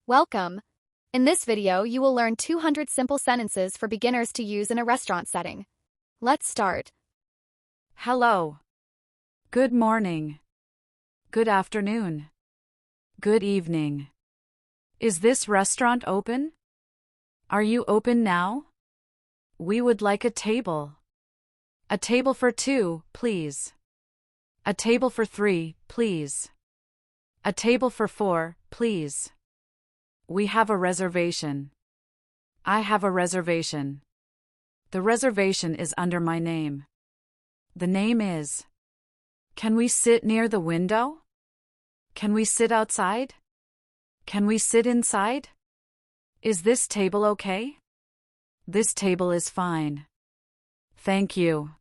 Welcome. In this video, you will learn 200 simple sentences for beginners to use in a restaurant setting. Let's start. Hello. Good morning. Good afternoon. Good evening. Is this restaurant open? Are you open now? We would like a table. A table for 2, please. A table for 3, please. A table for 4, please. We have a reservation. I have a reservation. The reservation is under my name. The name is. Can we sit near the window? Can we sit outside? Can we sit inside? Is this table okay? This table is fine. Thank you.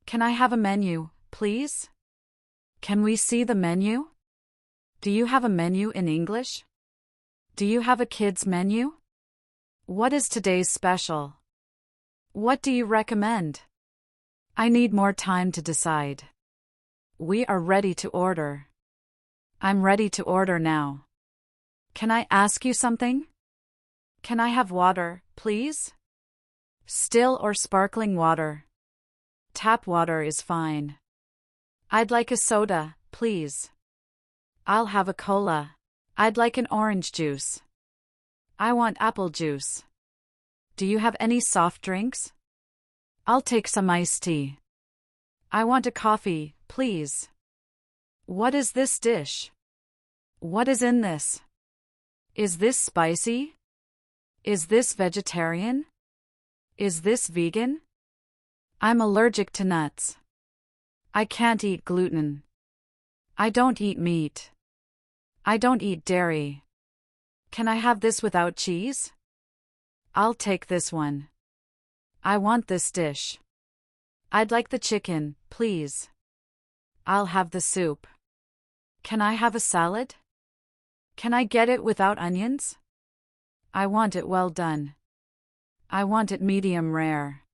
Can I have a menu, please? Can we see the menu? Do you have a menu in English? Do you have a kids' menu? What is today's special? What do you recommend? I need more time to decide. We are ready to order. I'm ready to order now. Can I ask you something? Can I have water, please? Still or sparkling water? Tap water is fine. I'd like a soda, please. I'll have a cola. I'd like an orange juice. I want apple juice. Do you have any soft drinks? I'll take some iced tea. I want a coffee, please. What is this dish? What is in this? Is this spicy? Is this vegetarian? Is this vegan? I'm allergic to nuts. I can't eat gluten. I don't eat meat. I don't eat dairy. Can I have this without cheese? I'll take this one. I want this dish. I'd like the chicken, please. I'll have the soup. Can I have a salad? Can I get it without onions? I want it well done. I want it medium rare.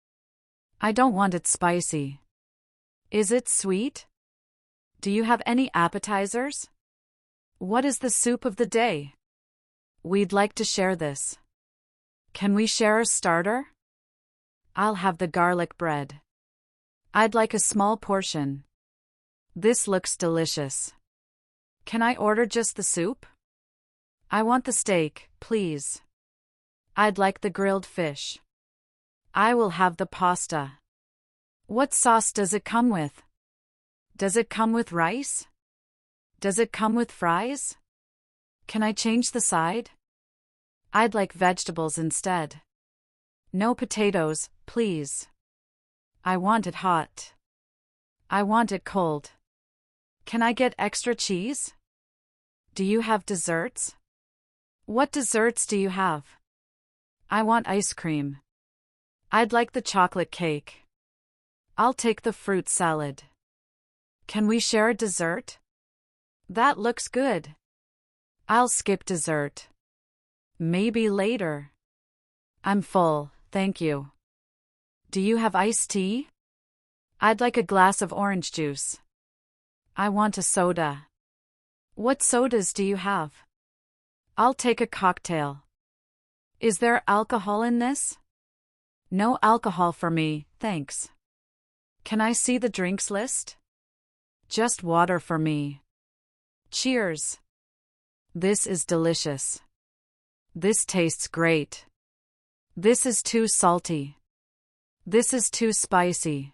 I don't want it spicy. Is it sweet? Do you have any appetizers? What is the soup of the day? We'd like to share this. Can we share a starter? I'll have the garlic bread. I'd like a small portion. This looks delicious. Can I order just the soup? I want the steak, please. I'd like the grilled fish. I will have the pasta. What sauce does it come with? Does it come with rice? Does it come with fries? Can I change the side? I'd like vegetables instead. No potatoes, please. I want it hot. I want it cold. Can I get extra cheese? Do you have desserts? What desserts do you have? I want ice cream. I'd like the chocolate cake. I'll take the fruit salad. Can we share a dessert? That looks good. I'll skip dessert. Maybe later. I'm full, thank you. Do you have iced tea? I'd like a glass of orange juice. I want a soda. What sodas do you have? I'll take a cocktail. Is there alcohol in this? No alcohol for me, thanks. Can I see the drinks list? Just water for me. Cheers. This is delicious. This tastes great. This is too salty. This is too spicy.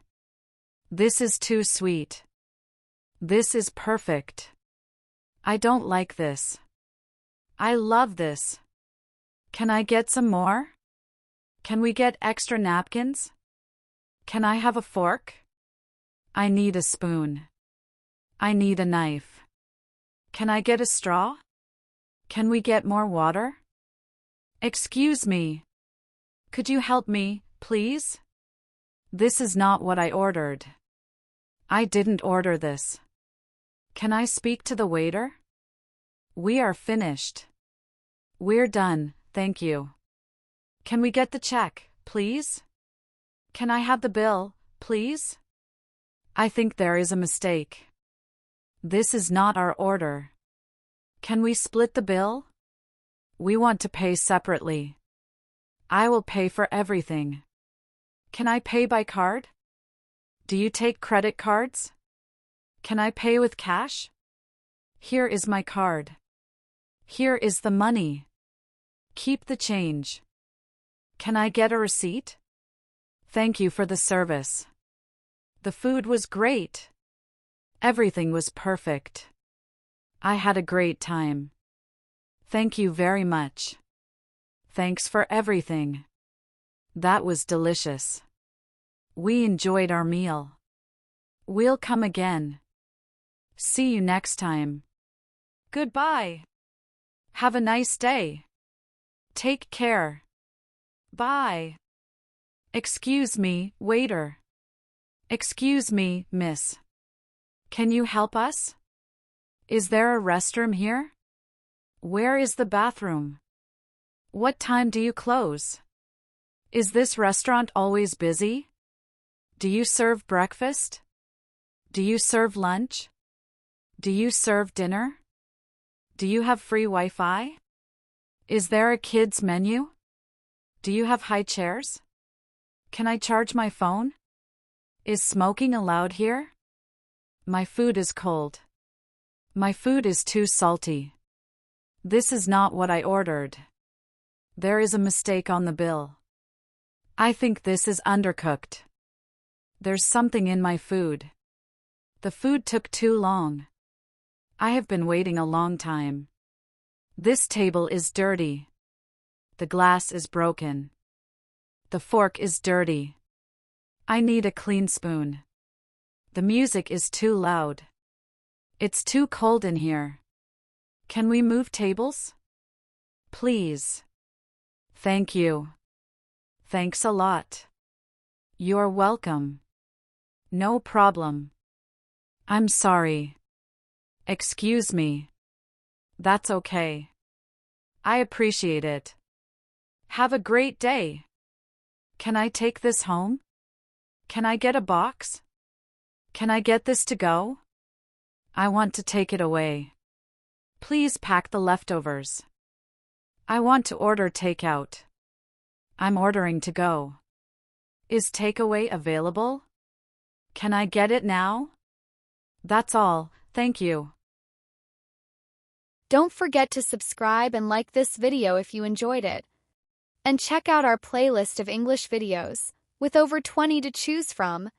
This is too sweet. This is perfect. I don't like this. I love this. Can I get some more? Can we get extra napkins? Can I have a fork? I need a spoon. I need a knife. Can I get a straw? Can we get more water? Excuse me. Could you help me, please? This is not what I ordered. I didn't order this. Can I speak to the waiter? We are finished. We're done, thank you. Can we get the check, please? Can I have the bill, please? I think there is a mistake. This is not our order. Can we split the bill? We want to pay separately. I will pay for everything. Can I pay by card? Do you take credit cards? Can I pay with cash? Here is my card. Here is the money. Keep the change. Can I get a receipt? Thank you for the service. The food was great. Everything was perfect. I had a great time. Thank you very much. Thanks for everything. That was delicious. We enjoyed our meal. We'll come again. See you next time. Goodbye. Have a nice day. Take care. Bye. Excuse me, waiter. Excuse me, miss. Can you help us? Is there a restroom here? Where is the bathroom? What time do you close? Is this restaurant always busy? Do you serve breakfast? Do you serve lunch? Do you serve dinner? Do you have free Wi-Fi? Is there a kids menu? Do you have high chairs? Can I charge my phone? Is smoking allowed here? My food is cold. My food is too salty. This is not what I ordered. There is a mistake on the bill. I think this is undercooked. There's something in my food. The food took too long. I have been waiting a long time. This table is dirty. The glass is broken. The fork is dirty. I need a clean spoon. The music is too loud. It's too cold in here. Can we move tables? Please. Thank you. Thanks a lot. You're welcome. No problem. I'm sorry. Excuse me. That's okay. I appreciate it. Have a great day. Can I take this home? Can I get a box? Can I get this to go? I want to take it away. Please pack the leftovers. I want to order takeout. I'm ordering to go. Is takeaway available? Can I get it now? That's all, thank you. Don't forget to subscribe and like this video if you enjoyed it. And check out our playlist of English videos, with over 20 to choose from.